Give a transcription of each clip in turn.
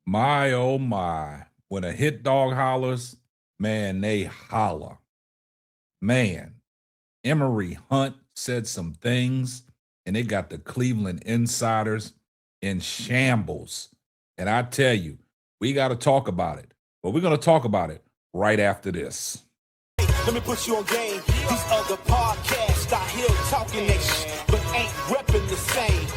My, oh my. When a hit dog hollers, man, they holler. Man, Emory Hunt said some things, and it got the Cleveland insiders in shambles. And I tell you, we got to talk about it. But we're going to talk about it right after this. Let me put you on game. These other podcasts out here talking that shit, but ain't repping the same.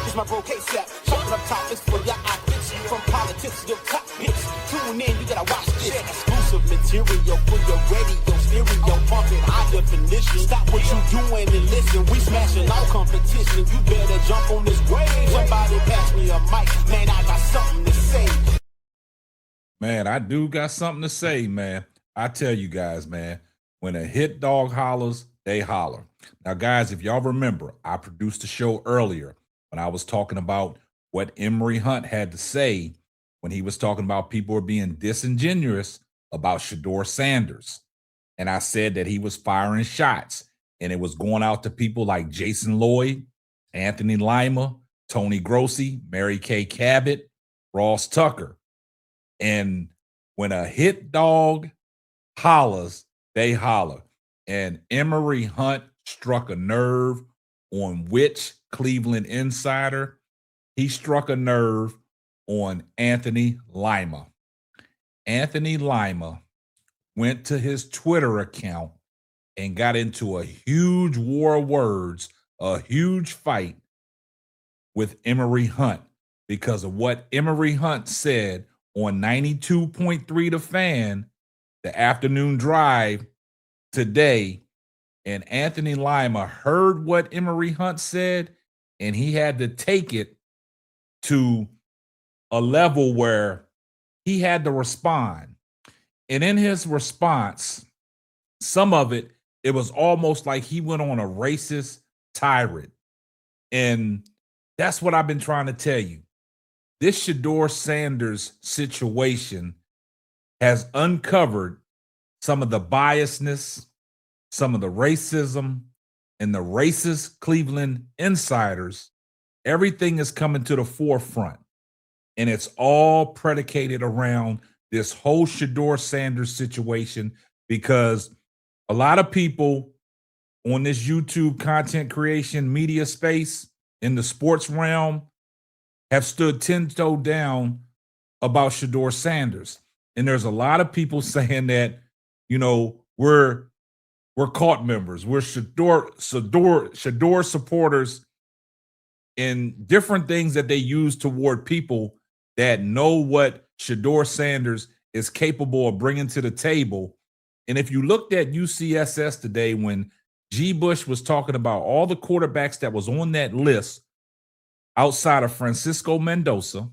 It's my bro K-Sap, chopping up topics for your optics. From politics to your top hits. Tune in, you gotta watch this. Exclusive material for your radio, stereo, pumping high definition. Stop what you doing and listen. We smashing all competition. You better jump on this wave. Somebody pass me a mic. Man, I got something to say. Man, I do got something to say, man. I tell you guys, man, when a hit dog hollers, they holler. Now, guys, if y'all remember, I produced a show earlier when I was talking about what Emory Hunt had to say when he was talking about people were being disingenuous about Shedeur Sanders. And I said that he was firing shots and it was going out to people like Jason Lloyd, Anthony Lima, Tony Grossi, Mary Kay Cabot, Ross Tucker. And when a hit dog hollers, they holler. And Emory Hunt struck a nerve on which Cleveland insider? He struck a nerve on Anthony Lima. Anthony Lima went to his Twitter account and got into a huge war of words, a huge fight with Emory Hunt because of what Emory Hunt said on 92.3 The Fan, the afternoon drive today. And Anthony Lima heard what Emory Hunt said, and he had to take it to a level where he had to respond. And in his response, some of it, it was almost like he went on a racist tirade. And that's what I've been trying to tell you. This Shedeur Sanders situation has uncovered some of the biasness, some of the racism, and the racist Cleveland insiders. Everything is coming to the forefront. And it's all predicated around this whole Shedeur Sanders situation because a lot of people on this YouTube content creation media space in the sports realm have stood 10-toe down about Shedeur Sanders. And there's a lot of people saying that, you know, we're cult members, we're Shedeur supporters, and different things that they use toward people that know what Shedeur Sanders is capable of bringing to the table. And if you looked at UCSS today when G. Bush was talking about all the quarterbacks that was on that list outside of Francisco Mendoza,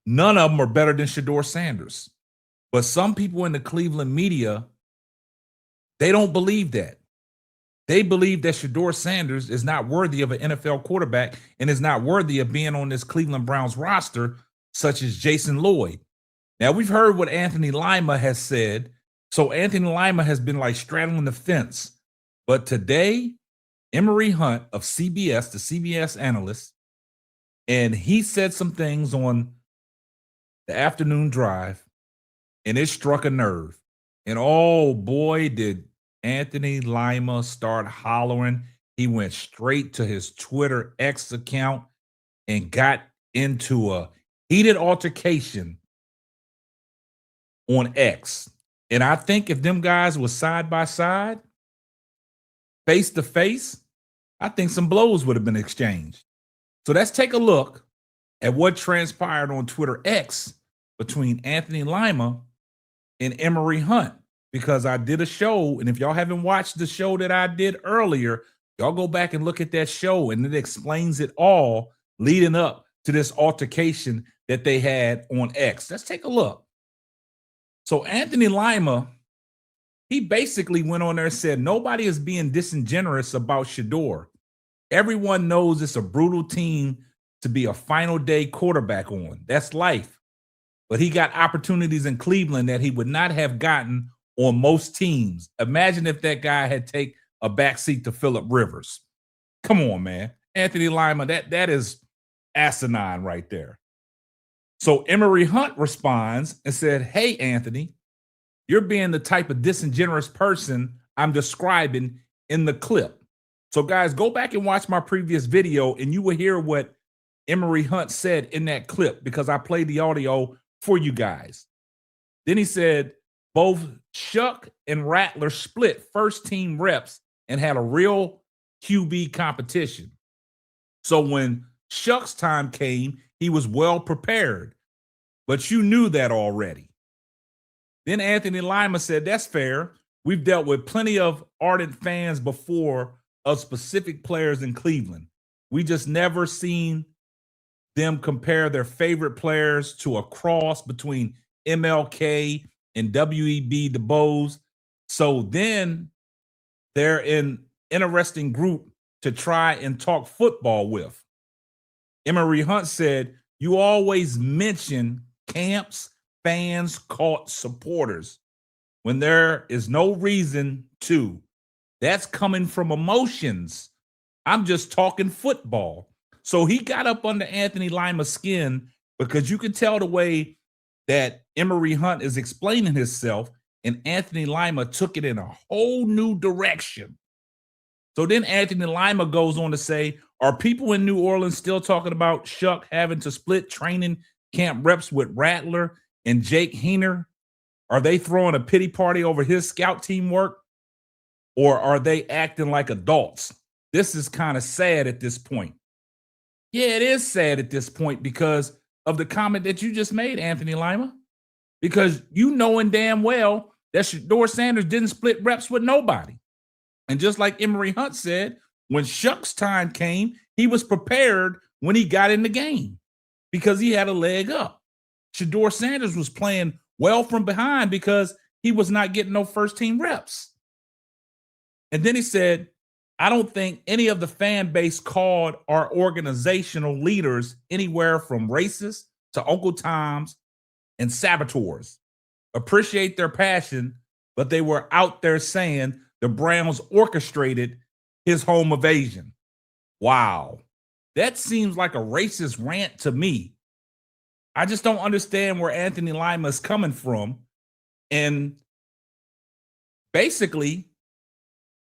none of them are better than Shedeur Sanders. But some people in the Cleveland media, they don't believe that. They believe that Shedeur Sanders is not worthy of an NFL quarterback and is not worthy of being on this Cleveland Browns roster, such as Jason Lloyd. Now, we've heard what Anthony Lima has said. So Anthony Lima has been like straddling the fence. But today, Emory Hunt of CBS, the CBS analyst, and he said some things on the afternoon drive, and it struck a nerve. And oh boy, did Anthony Lima start hollering. He went straight to his Twitter X account and got into a heated altercation on X. And I think if them guys were side by side, face to face, I think some blows would have been exchanged. So let's take a look at what transpired on Twitter X between Anthony Lima and Emory Hunt, because I did a show. And if y'all haven't watched the show that I did earlier, y'all go back and look at that show, and it explains it all leading up to this altercation that they had on X. Let's take a look. So Anthony Lima, he basically went on there and said, nobody is being disingenuous about Shedeur. Everyone knows it's a brutal team to be a final day quarterback on. That's life. But he got opportunities in Cleveland that he would not have gotten on most teams. Imagine if that guy had taken a backseat to Phillip Rivers. Come on, man. Anthony Lima, that is asinine right there. So So Emory Hunt responds and said, "Hey, Anthony, you're being the type of disingenuous person I'm describing in the clip." So, guys, go back and watch my previous video, and you will hear what Emory Hunt said in that clip because I played the audio for you guys. Then he said, both Shuck and Rattler split first team reps and had a real QB competition. So when Shuck's time came, he was well prepared, but you knew that already. Then Anthony Lima said, "That's fair. We've dealt with plenty of ardent fans before of specific players in Cleveland. We just never seen them compare their favorite players to a cross between MLK and W.E.B. Du Bois. So then they're an interesting group to try and talk football with." Emory Hunt said, "You always mention camps, fans, caught supporters when there is no reason to. That's coming from emotions. I'm just talking football." So he got up under Anthony Lima's skin because you could tell the way that Emory Hunt is explaining himself, and Anthony Lima took it in a whole new direction. So then Anthony Lima goes on to say, "Are people in New Orleans still talking about Shuck having to split training camp reps with Rattler and Jake Heener? Are they throwing a pity party over his scout team work? Or are they acting like adults? This is kind of sad at this point." Yeah, it is sad at this point because of the comment that you just made, Anthony Lima. Because you knowing damn well that Shedeur Sanders didn't split reps with nobody. And just like Emory Hunt said, when Shuck's time came, he was prepared when he got in the game because he had a leg up. Shedeur Sanders was playing well from behind because he was not getting no first team reps. And then he said, "I don't think any of the fan base called our organizational leaders anywhere from racists to Uncle Toms and saboteurs. Appreciate their passion, but they were out there saying the Browns orchestrated his home invasion." Wow. That seems like a racist rant to me. I just don't understand where Anthony Lima is coming from. And basically,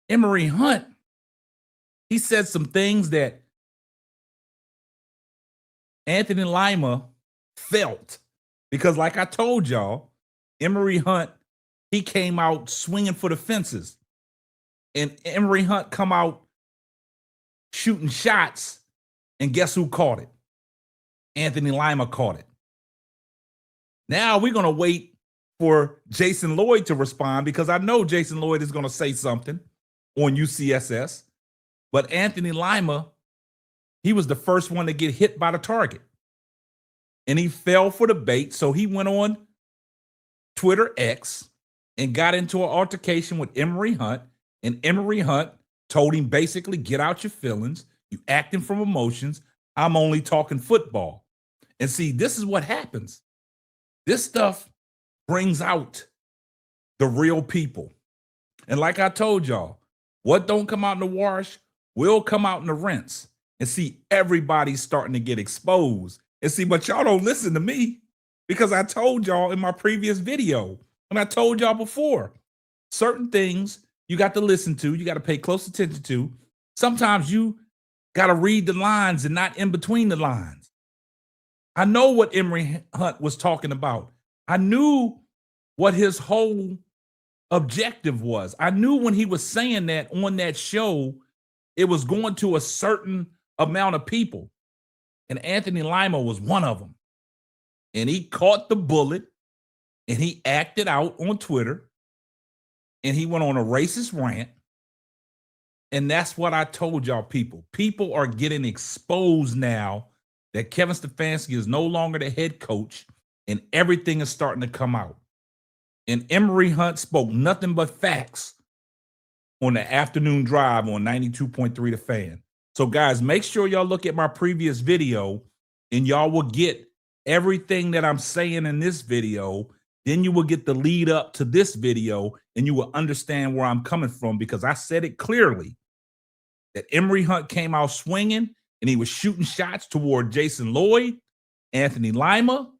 Emory Hunt, he said some things that Anthony Lima felt because, like I told y'all, Emory Hunt, he came out swinging for the fences, and Emory Hunt come out shooting shots, and guess who caught it? Anthony Lima caught it. Now we're going to wait for Jason Lloyd to respond because I know Jason Lloyd is going to say something on UCSS. But Anthony Lima, he was the first one to get hit by the target. And he fell for the bait. So he went on Twitter X and got into an altercation with Emory Hunt. And Emory Hunt told him basically, "Get out your feelings. You acting from emotions. I'm only talking football." And see, this is what happens. This stuff brings out the real people. And like I told y'all, what don't come out in the wash will come out in the rinse. And see, everybody's starting to get exposed. And see, but y'all don't listen to me because I told y'all in my previous video, and I told y'all before, certain things you got to listen to, you got to pay close attention to. Sometimes you got to read the lines and not in between the lines. I know what Emory Hunt was talking about. I knew what his whole objective was. I knew when he was saying that on that show, it was going to a certain amount of people. And Anthony Lima was one of them. And he caught the bullet and he acted out on Twitter and he went on a racist rant. And that's what I told y'all, people. People are getting exposed now that Kevin Stefanski is no longer the head coach and everything is starting to come out. And Emory Hunt spoke nothing but facts on the afternoon drive on 92.3 The Fan. So, guys, make sure y'all look at my previous video and y'all will get everything that I'm saying in this video. Then you will get the lead up to this video and you will understand where I'm coming from because I said it clearly that Emory Hunt came out swinging and he was shooting shots toward Jason Lloyd, Anthony Lima,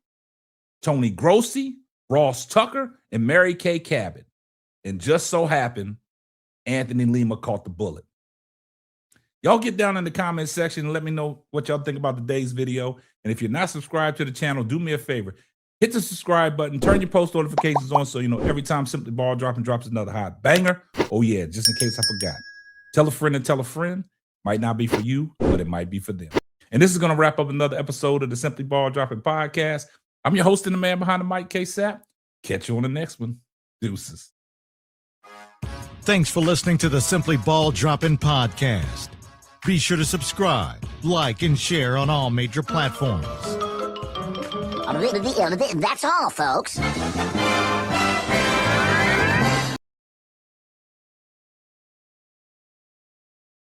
Tony Grossi, Ross Tucker, and Mary Kay Cabot. And just so happened, Anthony Lima caught the bullet. Y'all get down in the comment section and let me know what y'all think about today's video. And if you're not subscribed to the channel, do me a favor. Hit the subscribe button, turn your post notifications on so you know every time Simply Ball drops another hot banger. Oh yeah, just in case I forgot. Tell a friend and tell a friend. Might not be for you, but it might be for them. And this is going to wrap up another episode of the Simply Ball Dropping Podcast. I'm your host and the man behind the mic, K-Sap. Catch you on the next one. Deuces. Thanks for listening to the Simply Ball Dropping Podcast. Be sure to subscribe, like, and share on all major platforms. That's all, folks.